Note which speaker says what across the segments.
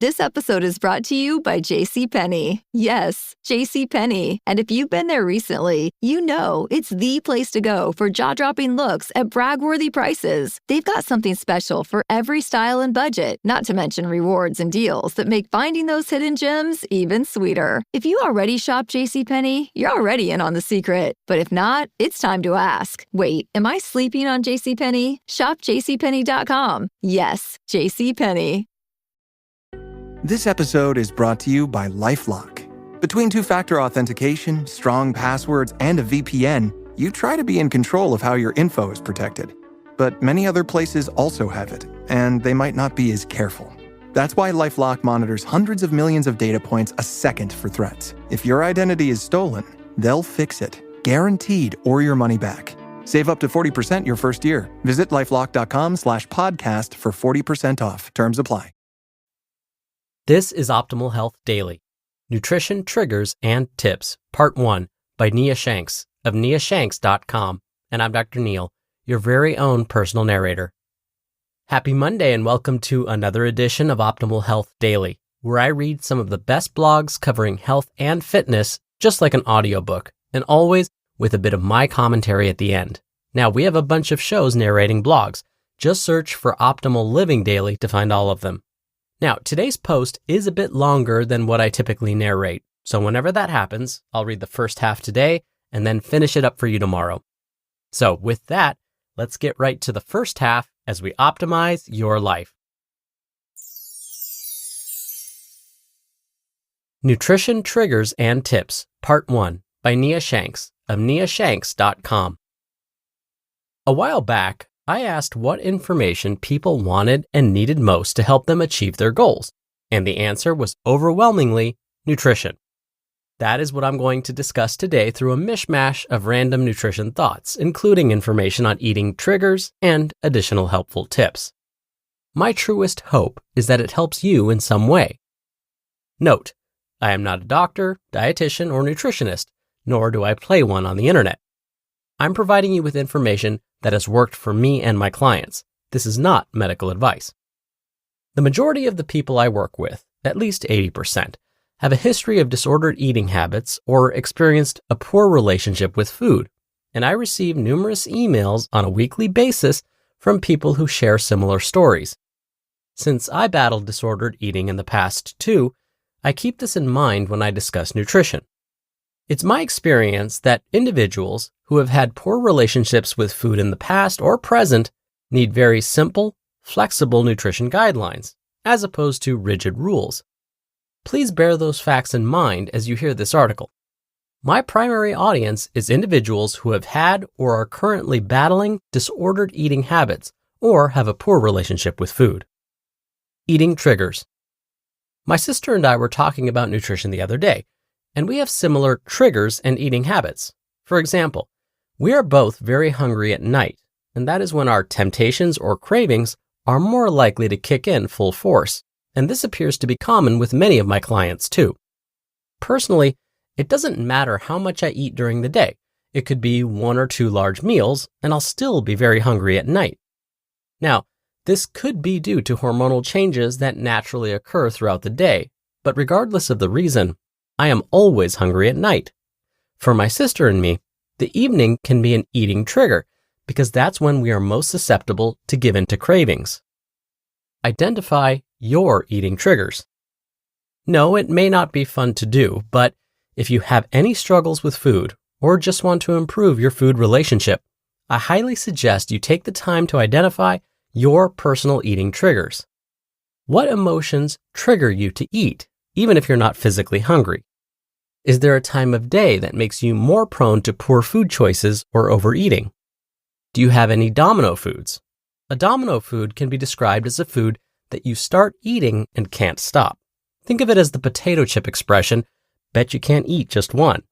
Speaker 1: This episode is brought to you by JCPenney. Yes, JCPenney. And if you've been there recently, you know it's the place to go for jaw-dropping looks at brag-worthy prices. They've got something special for every style and budget, not to mention rewards and deals that make finding those hidden gems even sweeter. If you already shop JCPenney, you're already in on the secret. But if not, it's time to ask. Wait, am I sleeping on JCPenney? Shop jcpenney.com. Yes, JCPenney.
Speaker 2: This episode is brought to you by LifeLock. Between two-factor authentication, strong passwords, and a VPN, you try to be in control of how your info is protected. But many other places also have it, and they might not be as careful. That's why LifeLock monitors hundreds of millions of data points a second for threats. If your identity is stolen, they'll fix it, guaranteed, or your money back. Save up to 40% your first year. Visit lifelock.com/podcast for 40% off. Terms apply.
Speaker 3: This is Optimal Health Daily, Nutrition Triggers and Tips, Part 1 by Nia Shanks of niashanks.com. And I'm Dr. Neil, your very own personal narrator. Happy Monday and welcome to another edition of Optimal Health Daily, where I read some of the best blogs covering health and fitness, just like an audiobook, and always with a bit of my commentary at the end. Now, we have a bunch of shows narrating blogs. Just search for Optimal Living Daily to find all of them. Now, today's post is a bit longer than what I typically narrate, so whenever that happens, I'll read the first half today and then finish it up for you tomorrow. So with that, let's get right to the first half as we optimize your life. Nutrition Triggers and Tips, Part 1 by Nia Shanks of niashanks.com. A while back, I asked what information people wanted and needed most to help them achieve their goals, and the answer was overwhelmingly nutrition. That is what I'm going to discuss today through a mishmash of random nutrition thoughts, including information on eating triggers and additional helpful tips. My truest hope is that it helps you in some way. Note, I am not a doctor, dietitian, or nutritionist, nor do I play one on the internet. I'm providing you with information that has worked for me and my clients. This is not medical advice. The majority of the people I work with, at least 80%, have a history of disordered eating habits or experienced a poor relationship with food, and I receive numerous emails on a weekly basis from people who share similar stories. Since I battled disordered eating in the past too, I keep this in mind when I discuss nutrition. It's my experience that individuals who have had poor relationships with food in the past or present need very simple, flexible nutrition guidelines, as opposed to rigid rules. Please bear those facts in mind as you hear this article. My primary audience is individuals who have had or are currently battling disordered eating habits or have a poor relationship with food. Eating triggers. My sister and I were talking about nutrition the other day, and we have similar triggers and eating habits. For example, we are both very hungry at night, and that is when our temptations or cravings are more likely to kick in full force, and this appears to be common with many of my clients too. Personally, it doesn't matter how much I eat during the day. It could be 1 or 2 large meals, and I'll still be very hungry at night. Now, this could be due to hormonal changes that naturally occur throughout the day, but regardless of the reason, I am always hungry at night. For my sister and me, the evening can be an eating trigger because that's when we are most susceptible to give in to cravings. Identify your eating triggers. No, it may not be fun to do, but if you have any struggles with food or just want to improve your food relationship, I highly suggest you take the time to identify your personal eating triggers. What emotions trigger you to eat, even if you're not physically hungry? Is there a time of day that makes you more prone to poor food choices or overeating? Do you have any domino foods? A domino food can be described as a food that you start eating and can't stop. Think of it as the potato chip expression, bet you can't eat just one.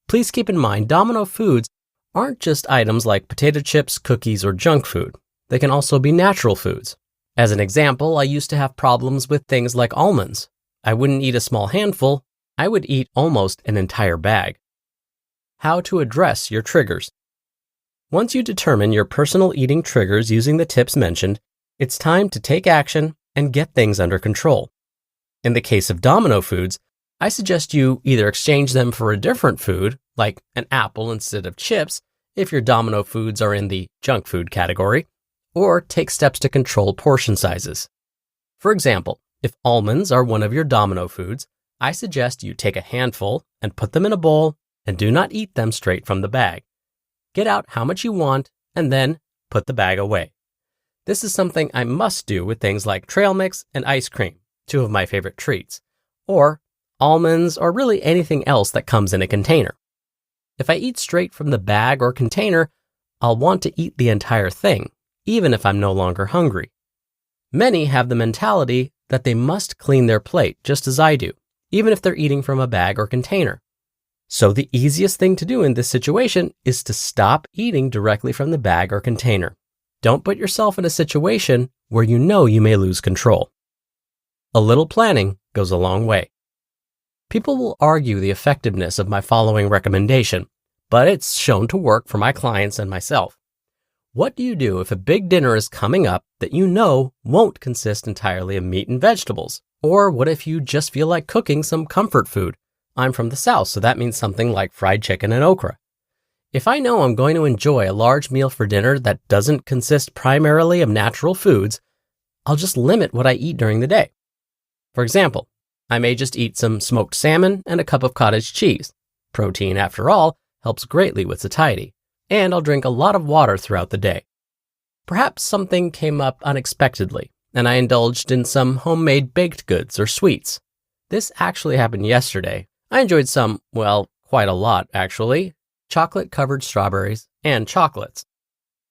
Speaker 3: Please keep in mind, domino foods aren't just items like potato chips, cookies, or junk food. They can also be natural foods. As an example, I used to have problems with things like almonds. I wouldn't eat a small handful, I would eat almost an entire bag. How to address your triggers. Once you determine your personal eating triggers using the tips mentioned, it's time to take action and get things under control. In the case of Domino foods, I suggest you either exchange them for a different food, like an apple instead of chips, if your Domino foods are in the junk food category, or take steps to control portion sizes. For example, if almonds are one of your Domino foods, I suggest you take a handful and put them in a bowl and do not eat them straight from the bag. Get out how much you want and then put the bag away. This is something I must do with things like trail mix and ice cream, two of my favorite treats, or almonds, or really anything else that comes in a container. If I eat straight from the bag or container, I'll want to eat the entire thing, even if I'm no longer hungry. Many have the mentality that they must clean their plate just as I do, even if they're eating from a bag or container. So the easiest thing to do in this situation is to stop eating directly from the bag or container. Don't put yourself in a situation where you know you may lose control. A little planning goes a long way. People will argue the effectiveness of my following recommendation, but it's shown to work for my clients and myself. What do you do if a big dinner is coming up that you know won't consist entirely of meat and vegetables? Or what if you just feel like cooking some comfort food? I'm from the South, so that means something like fried chicken and okra. If I know I'm going to enjoy a large meal for dinner that doesn't consist primarily of natural foods, I'll just limit what I eat during the day. For example, I may just eat some smoked salmon and a cup of cottage cheese. Protein, after all, helps greatly with satiety. And I'll drink a lot of water throughout the day. Perhaps something came up unexpectedly, and I indulged in some homemade baked goods or sweets. This actually happened yesterday. I enjoyed some, well, quite a lot actually, chocolate-covered strawberries and chocolates.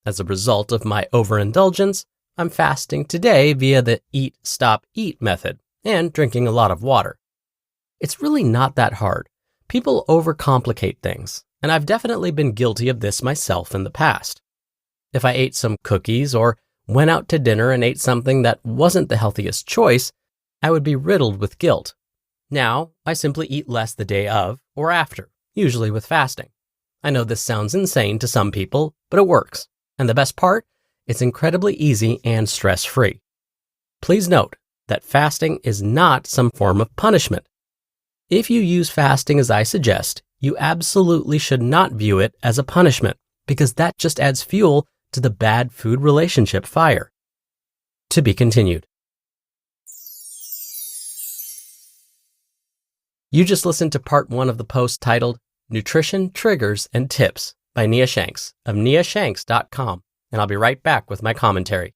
Speaker 3: As a result of my overindulgence, I'm fasting today via the eat, stop, eat method and drinking a lot of water. It's really not that hard. People overcomplicate things, and I've definitely been guilty of this myself in the past. If I ate some cookies or went out to dinner and ate something that wasn't the healthiest choice, I would be riddled with guilt. Now, I simply eat less the day of or after, usually with fasting. I know this sounds insane to some people, but it works. And the best part, it's incredibly easy and stress-free. Please note that fasting is not some form of punishment. If you use fasting as I suggest, you absolutely should not view it as a punishment, because that just adds fuel to the bad food relationship fire. To be continued. You just listened to part 1 of the post titled Nutrition, Triggers, and Tips by Nia Shanks of niashanks.com, and I'll be right back with my commentary.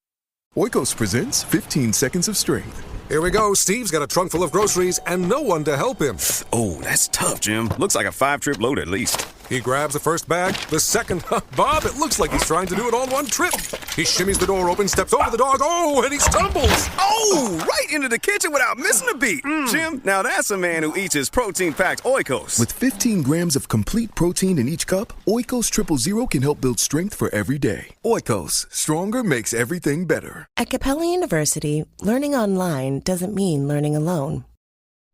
Speaker 4: Oikos presents 15 Seconds of Strength.
Speaker 5: Here we go. Steve's got a trunk full of groceries and no one to help him.
Speaker 6: Oh, that's tough, Jim. Looks like a 5-trip load at least.
Speaker 5: He grabs the first bag, the second. Bob, it looks like he's trying to do it all in one trip. He shimmies the door open, steps over the dog, and he stumbles.
Speaker 6: Oh, right into the kitchen without missing a beat. Jim, now that's a man who eats his protein-packed Oikos.
Speaker 4: With 15 grams of complete protein in each cup, Oikos Triple Zero can help build strength for every day. Oikos, stronger makes everything better.
Speaker 7: At Capella University, learning online doesn't mean learning alone.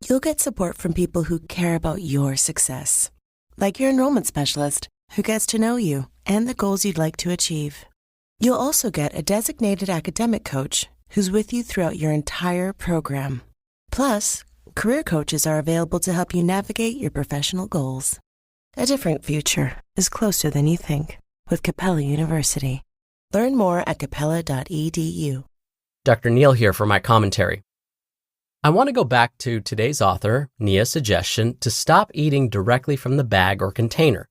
Speaker 7: You'll get support from people who care about your success, like your enrollment specialist who gets to know you and the goals you'd like to achieve. You'll also get a designated academic coach who's with you throughout your entire program. Plus, career coaches are available to help you navigate your professional goals. A different future is closer than you think with Capella University. Learn more at capella.edu.
Speaker 3: Dr. Neil here for my commentary. I want to go back to today's author, Nia's suggestion to stop eating directly from the bag or container.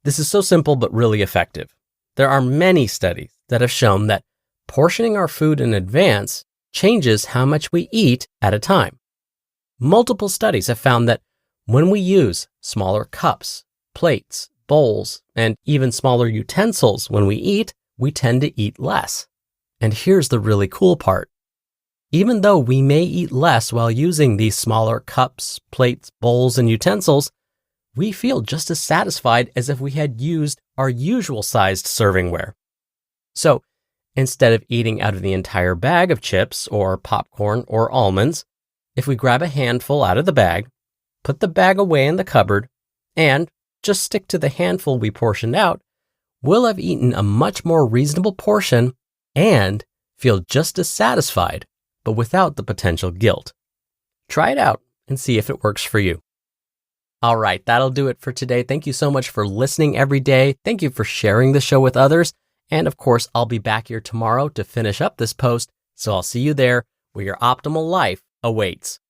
Speaker 3: This is so simple but really effective. There are many studies that have shown that portioning our food in advance changes how much we eat at a time. Multiple studies have found that when we use smaller cups, plates, bowls, and even smaller utensils when we eat, we tend to eat less. And here's the really cool part. Even though we may eat less while using these smaller cups, plates, bowls, and utensils, we feel just as satisfied as if we had used our usual sized servingware. So instead of eating out of the entire bag of chips or popcorn or almonds, if we grab a handful out of the bag, put the bag away in the cupboard, and just stick to the handful we portioned out, we'll have eaten a much more reasonable portion and feel just as satisfied, but without the potential guilt. Try it out and see if it works for you. All right, that'll do it for today. Thank you so much for listening every day. Thank you for sharing the show with others. And of course, I'll be back here tomorrow to finish up this post. So I'll see you there where your optimal life awaits.